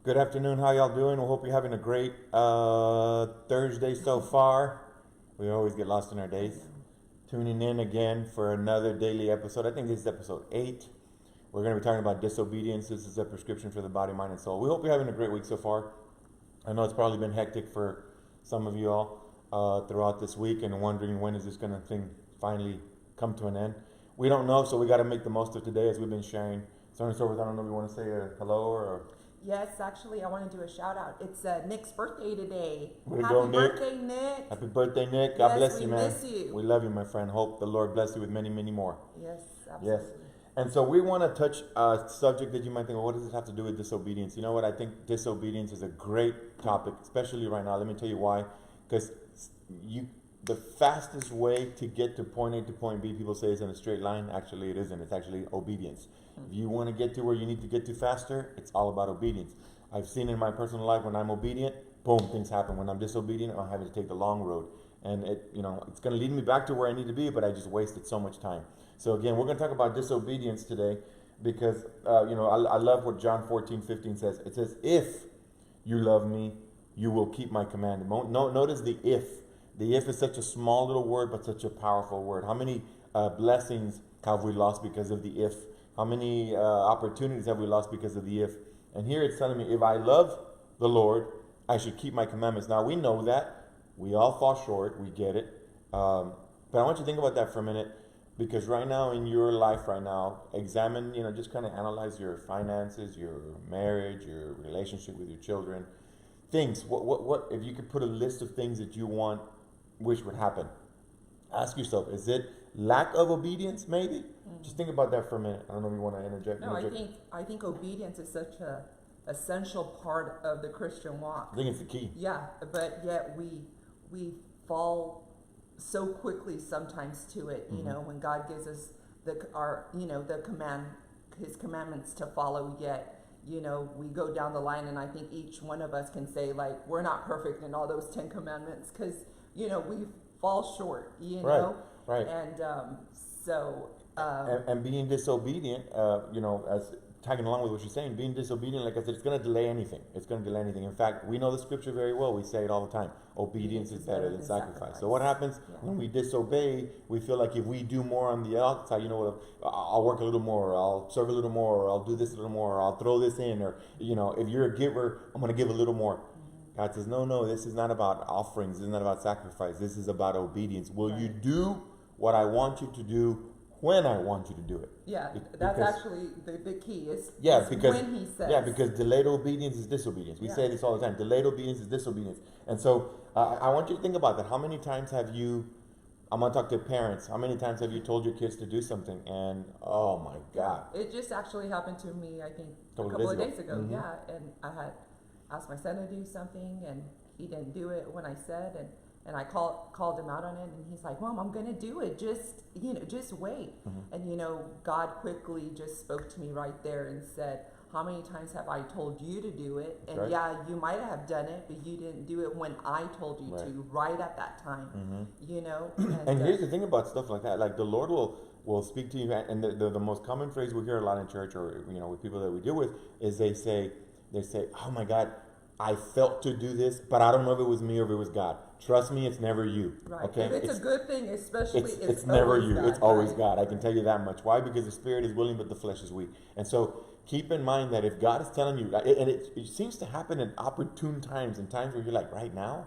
Good afternoon. How y'all doing? We hope you're having a great Thursday so far. We always get lost in our days. Tuning in again for another daily episode. I think this is episode 8. We're going to be talking about disobedience. This is a prescription for the body, mind, and soul. We hope you're having a great week so far. I know it's probably been hectic for some of you all throughout this week and wondering when is this going to thing finally come to an end. We don't know, so we got to make the most of today as we've been sharing. So on and so forth. I don't know if you want to say a hello or... Yes, actually, I want to do a shout out. It's Nick's birthday today. Way to Happy go, Nick. birthday, Nick. Happy birthday, Nick. God Yes, bless you, we man. miss you. We love you, my friend. Hope the Lord bless you with many, many more. Yes, Yes. absolutely. And so we want to touch a subject that you might think, well, what does it have to do with disobedience? You know what? I think disobedience is a great topic, especially right now. Let me tell you why. Because the fastest way to get to point A to point B, people say, is in a straight line. Actually, it isn't. It's actually obedience. If you want to get to where you need to get to faster, it's all about obedience. I've seen in my personal life when I'm obedient, boom, things happen. When I'm disobedient, I'm having to take the long road. And it's going to lead me back to where I need to be, but I just wasted so much time. So again, we're going to talk about disobedience today because, I love what John 14:15 says. It says, if you love me, you will keep my commandment. Notice the if. The if is such a small little word, but such a powerful word. How many blessings have we lost because of the if? How many opportunities have we lost because of the if? And here it's telling me, if I love the Lord, I should keep my commandments. Now, we know that. We all fall short. We get it. But I want you to think about that for a minute. Because right now, in your life right now, examine, just kind of analyze your finances, your marriage, your relationship with your children. Things. What, if you could put a list of things that you wish would happen. Ask yourself, is it lack of obedience, maybe? Mm-hmm. Just think about that for a minute. I don't know if you want to interject. No, I think obedience is such a essential part of the Christian walk. I think it's the key. Yeah, but yet we fall so quickly sometimes to it. Mm-hmm. When God gives us His commandments to follow. Yet we go down the line, and I think each one of us can say, like, we're not perfect in all those 10 commandments because we fall short. Right. And and being disobedient, as tagging along with what you're saying, being disobedient, like I said, it's going to delay anything. It's going to delay anything. In fact, we know the scripture very well. We say it all the time. Obedience is better than sacrifice. So what happens when we disobey? We feel like if we do more on the outside, I'll work a little more, or I'll serve a little more, or I'll do this a little more, or I'll throw this in, or, if you're a giver, I'm going to give a little more. God says, no, this is not about offerings. This is not about sacrifice. This is about obedience. Will you do what I want you to do when I want you to do it? Yeah, that's actually the key. Because when He says. Yeah, because delayed obedience is disobedience. We say this all the time. Delayed obedience is disobedience. And so I want you to think about that. How many times have you, I'm going to talk to parents, how many times have you told your kids to do something and, oh my God. It just actually happened to me, I think, a couple of days ago. Mm-hmm. Yeah, and I had asked my son to do something, and he didn't do it when I said, and I called him out on it, and he's like, Mom, I'm going to do it. Just wait. Mm-hmm. And, God quickly just spoke to me right there and said, how many times have I told you to do it? And yeah, you might have done it, but you didn't do it when I told you to, right at that time, And here's the thing about stuff like that. Like the Lord will speak to you, and the most common phrase we hear a lot in church or, with people that we deal with is they say, oh my God, I felt to do this, but I don't know if it was me or if it was God. Trust me, it's never you. Right. Okay? If it's a good thing, especially it's never you. God, it's always right? God. I can tell you that much. Why? Because the spirit is willing, but the flesh is weak. And so keep in mind that if God is telling you, and it seems to happen in opportune times, in times where you're like, right now,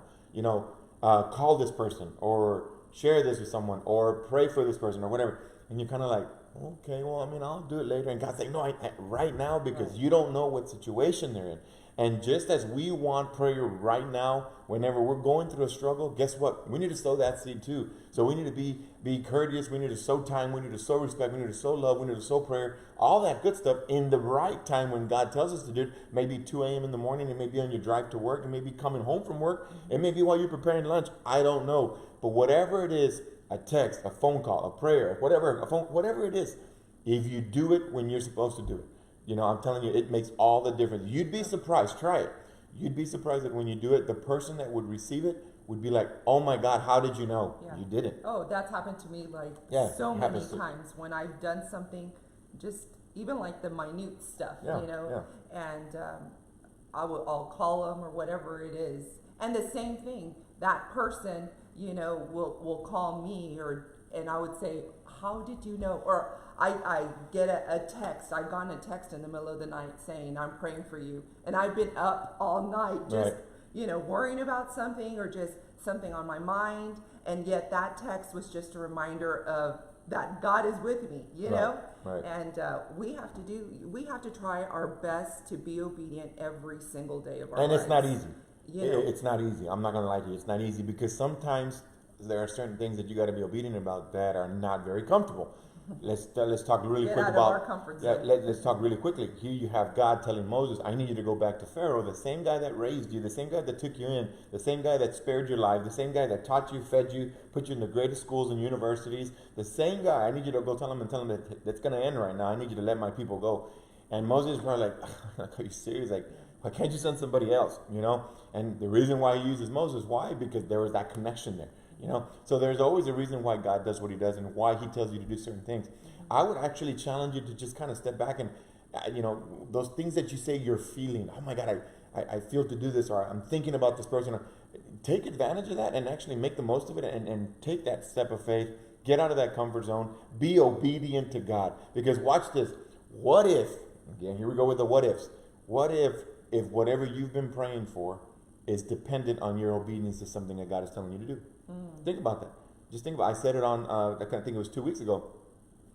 call this person or share this with someone or pray for this person or whatever. And you're kind of like, okay, well, I'll do it later. And God's saying, no, right now, because you don't know what situation they're in. And just as we want prayer right now, whenever we're going through a struggle, guess what? We need to sow that seed too. So we need to be courteous. We need to sow time. We need to sow respect. We need to sow love. We need to sow prayer. All that good stuff in the right time when God tells us to do it. Maybe 2 a.m. in the morning. It may be on your drive to work. It may be coming home from work. It may be while you're preparing lunch. I don't know. But whatever it is, a text, a phone call, a prayer, whatever it is, if you do it when you're supposed to do it, I'm telling you, it makes all the difference. You'd be surprised. Try it. You'd be surprised that when you do it, the person that would receive it would be like, oh my God, how did you know? Yeah. You didn't. Oh, that's happened to me so many times when I've done something, just even like the minute stuff, and I'll call them or whatever it is. And the same thing, that person, will call me, and I would say, how did you know? Or I get a text. I got a text in the middle of the night saying, I'm praying for you. And I've been up all night just, worrying about something or just something on my mind. And yet that text was just a reminder of that God is with me, know? Right. And we have to try our best to be obedient every single day of our lives. And it's not easy. It's not easy. I'm not going to lie to you. It's not easy because sometimes there are certain things that you got to be obedient about that are not very comfortable. Let's talk really quick about our comfort zone. Let's talk really quickly. Here you have God telling Moses, I need you to go back to Pharaoh, the same guy that raised you, the same guy that took you in, the same guy that spared your life, the same guy that taught you, fed you, put you in the greatest schools and universities, the same guy. I need you to go tell him that that's going to end right now. I need you to let my people go. And Moses is probably like, are you serious? Like, why can't you send somebody else? And the reason why he uses Moses, why? Because there was that connection there. So there's always a reason why God does what he does and why he tells you to do certain things. I would actually challenge you to just kind of step back and, those things that you say you're feeling, oh my God, I feel to do this, or I'm thinking about this person. Take advantage of that and actually make the most of it and take that step of faith, get out of that comfort zone, be obedient to God. Because watch this, what if, again, here we go with the what ifs. What if whatever you've been praying for is dependent on your obedience to something that God is telling you to do? Think about that. Just think about it. I said it on, I think it was 2 weeks ago.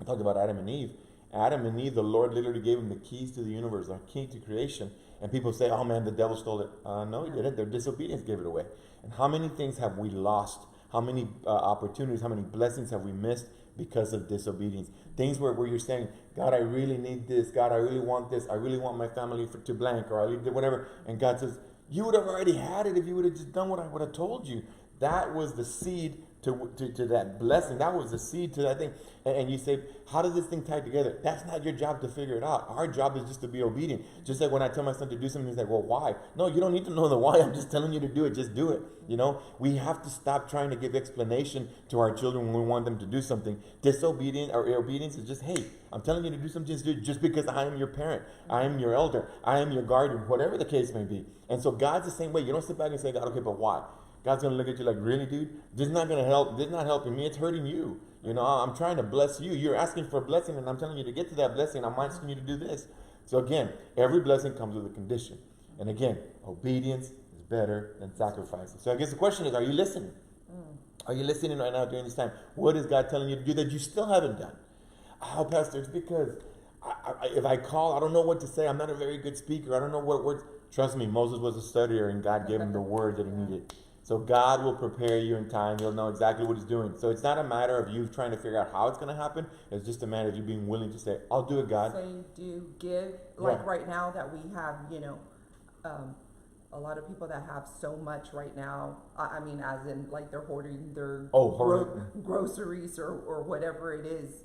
I talked about Adam and Eve. Adam and Eve, the Lord literally gave them the keys to the universe, the key to creation. And people say, oh man, the devil stole it. No, he didn't. Their disobedience gave it away. And how many things have we lost? How many opportunities, how many blessings have we missed because of disobedience? Things where you're saying, God, I really need this. God, I really want this. I really want my family to blank, or I need whatever. And God says, you would have already had it if you would have just done what I would have told you. That was the seed to that blessing. That was the seed to that thing. And you say, how does this thing tie together? That's not your job to figure it out. Our job is just to be obedient. Just like when I tell my son to do something, he's like, well, why? No, you don't need to know the why. I'm just telling you to do it. Just do it. We have to stop trying to give explanation to our children when we want them to do something. Disobedience or obedience is just, hey, I'm telling you to do something, just do it just because I am your parent. I am your elder. I am your guardian, whatever the case may be. And so God's the same way. You don't sit back and say, God, okay, but why? God's going to look at you like, really, dude? This is not going to help. This is not helping me. It's hurting you. I'm trying to bless you. You're asking for a blessing, and I'm telling you to get to that blessing. I'm asking you to do this. So again, every blessing comes with a condition. And again, obedience is better than sacrifice. So I guess the question is, are you listening? Are you listening right now during this time? What is God telling you to do that you still haven't done? Oh, Pastor, it's because if I call, I don't know what to say. I'm not a very good speaker. I don't know what words. Trust me, Moses was a studier, and God gave him the words that he needed. So God will prepare you in time. He'll know exactly what he's doing. So it's not a matter of you trying to figure out how it's going to happen. It's just a matter of you being willing to say, I'll do it, God. Say, do, give. Like right now that we have, a lot of people that have so much right now. I mean, as in like they're hoarding their groceries or whatever it is,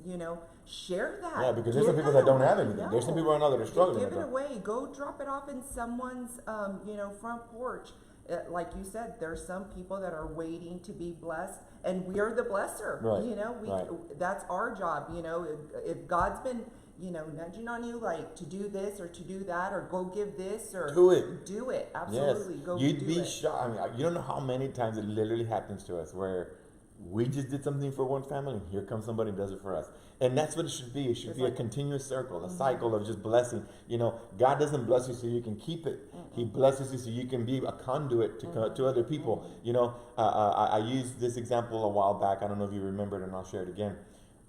share that. Yeah, because there's some people that don't have anything. No. There's some people right now that are struggling. Give it away. Go drop it off in someone's, front porch. Like you said, there's some people that are waiting to be blessed, and we are the blesser. Right. That's our job. If God's been, nudging on you like to do this or to do that or go give this or do it. Absolutely, yes. Go. You'd be shocked. I mean, you don't know how many times it literally happens to us where we just did something for one family. Here comes somebody and does it for us. And that's what it should be. It should be a continuous circle, a cycle of just blessing. God doesn't bless you so you can keep it. He blesses you so you can be a conduit to other people. I used this example a while back. I don't know if you remember it, and I'll share it again.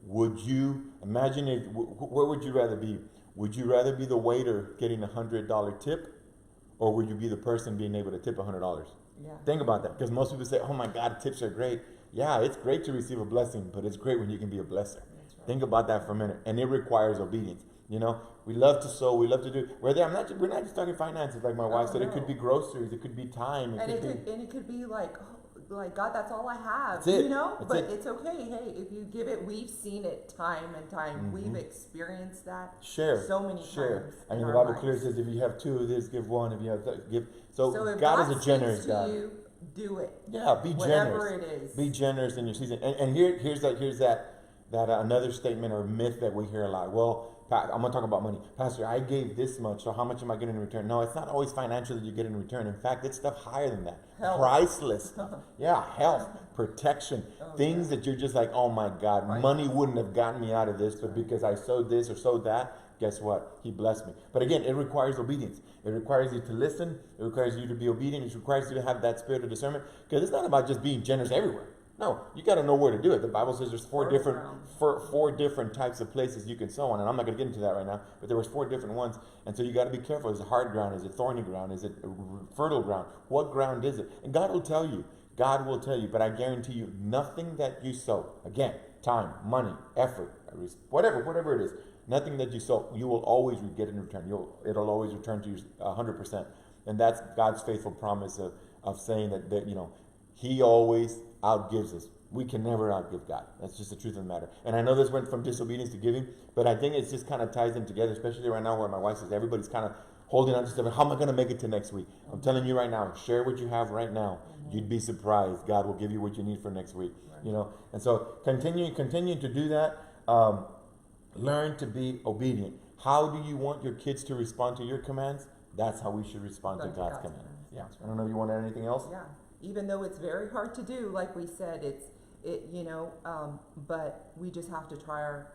Would you imagine where would you rather be? Would you rather be the waiter getting $100 tip, or would you be the person being able to tip $100? Yeah. Think about that, because most people say, "Oh my God, tips are great." Yeah, it's great to receive a blessing, but it's great when you can be a blesser. Right. Think about that for a minute, and it requires obedience. We love to sow, we love to do. We're not just talking finances, like my wife said. It could be groceries, it could be time, it could be like God, that's all I have. That's it. But it's okay. Hey, if you give it, we've seen it time and time. We've experienced that so many times. I mean, the Bible clearly says, if you have two of this, give one. If you have give. So if God is a generous God. Do it. Yeah, be whatever generous. It is. Be generous in your season. And here's that another statement or myth that we hear a lot. Well, I'm going to talk about money. Pastor, I gave this much, so how much am I getting in return? No, it's not always financial that you get in return. In fact, it's stuff higher than that. Health. Priceless stuff. Yeah, health, protection, things that you're just like, oh my God, money wouldn't have gotten me out of this, but because I sowed this or sowed that, guess what? He blessed me. But again, it requires obedience. It requires you to listen. It requires you to be obedient. It requires you to have that spirit of discernment, because it's not about just being generous everywhere. No, you got to know where to do it. The Bible says there's four different types of places you can sow on, and I'm not going to get into that right now, but there was 4 different ones, and so you got to be careful. Is it hard ground? Is it thorny ground? Is it fertile ground? What ground is it? And God will tell you. God will tell you, but I guarantee you, nothing that you sow, again, time, money, effort, whatever it is, nothing that you sow, you will always get in return. It'll always return to you 100%, and that's God's faithful promise of saying that He always outgives us. We can never outgive God. That's just the truth of the matter. And I know this went from disobedience to giving, but I think it just kind of ties them together, especially right now where my wife says everybody's kind of holding on to stuff. How am I going to make it to next week? I'm telling you right now, share what you have right now. You'd be surprised. God will give you what you need for next week. And so continue to do that. Learn to be obedient. How do you want your kids to respond to your commands? That's how we should respond to God's commands. Yeah. I don't know if you want to add anything else? Yeah. Even though it's very hard to do, like we said, but we just have to try our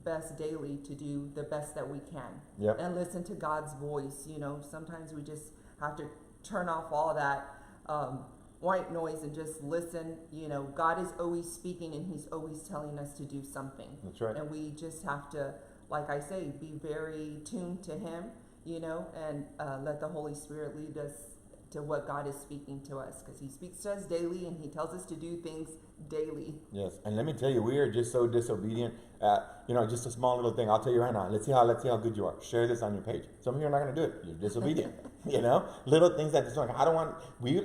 best daily to do the best that we can. Yep. And listen to God's voice. Sometimes we just have to turn off all that white noise and just listen. God is always speaking, and He's always telling us to do something. That's right. And we just have to, like I say, be very tuned to Him, and let the Holy Spirit lead us to what God is speaking to us, because He speaks to us daily, and He tells us to do things daily. Yes, and let me tell you, we are just so disobedient. Just a small little thing. I'll tell you right now. Let's see how good you are. Share this on your page. Some of you are not going to do it. You're disobedient. Little things that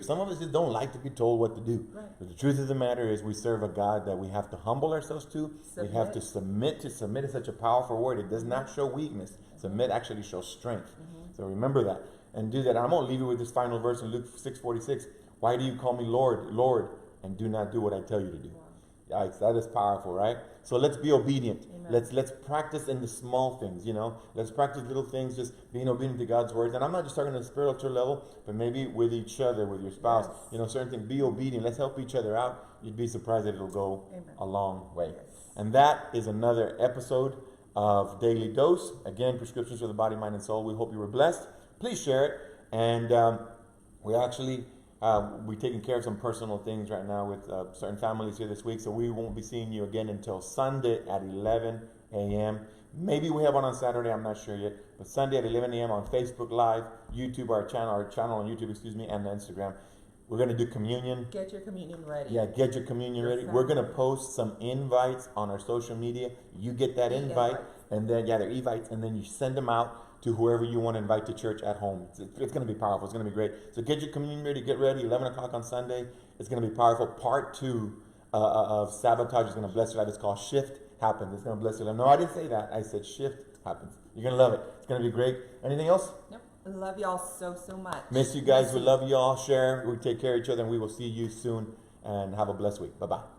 some of us just don't like to be told what to do. Right. But the truth of the matter is, we serve a God that we have to humble ourselves to. Submit. We have to submit. To submit is such a powerful word. It does not show weakness. Submit actually shows strength. So remember that. And do that. I'm going to leave you with this final verse in Luke 6:46. Why do you call me Lord, Lord, and do not do what I tell you to do? Wow. Yikes, that is powerful, right? So let's be obedient. Amen. Let's practice in the small things, Let's practice little things, just being obedient to God's words. And I'm not just talking on a spiritual level, but maybe with each other, with your spouse. Yes. Certain things. Be obedient. Let's help each other out. You'd be surprised that it'll go a long way. Yes. And that is another episode of Daily Dose. Again, prescriptions for the body, mind, and soul. We hope you were blessed. Please share it. And we're taking care of some personal things right now with certain families here this week, so we won't be seeing you again until Sunday at 11 a.m. Maybe we have one on Saturday, I'm not sure yet, but Sunday at 11 a.m. on Facebook Live, YouTube, our channel on YouTube, and Instagram. We're going to do communion. Get your communion ready. Yeah, get your communion ready. We're going to post some invites on our social media. You get that invite, and then, they're invites, and then you send them out to whoever you want to invite to church at home. It's going to be powerful. It's going to be great. So get your communion ready. Get ready. 11 o'clock on Sunday. It's going to be powerful. Part 2 of Sabotage is going to bless your life. It's called Shift Happens. It's going to bless your life. No, I didn't say that. I said Shift Happens. You're going to love it. It's going to be great. Anything else? Nope. I love y'all so much. Miss you guys. We love you all. Share. We take care of each other, and we will see you soon. And have a blessed week. Bye-bye.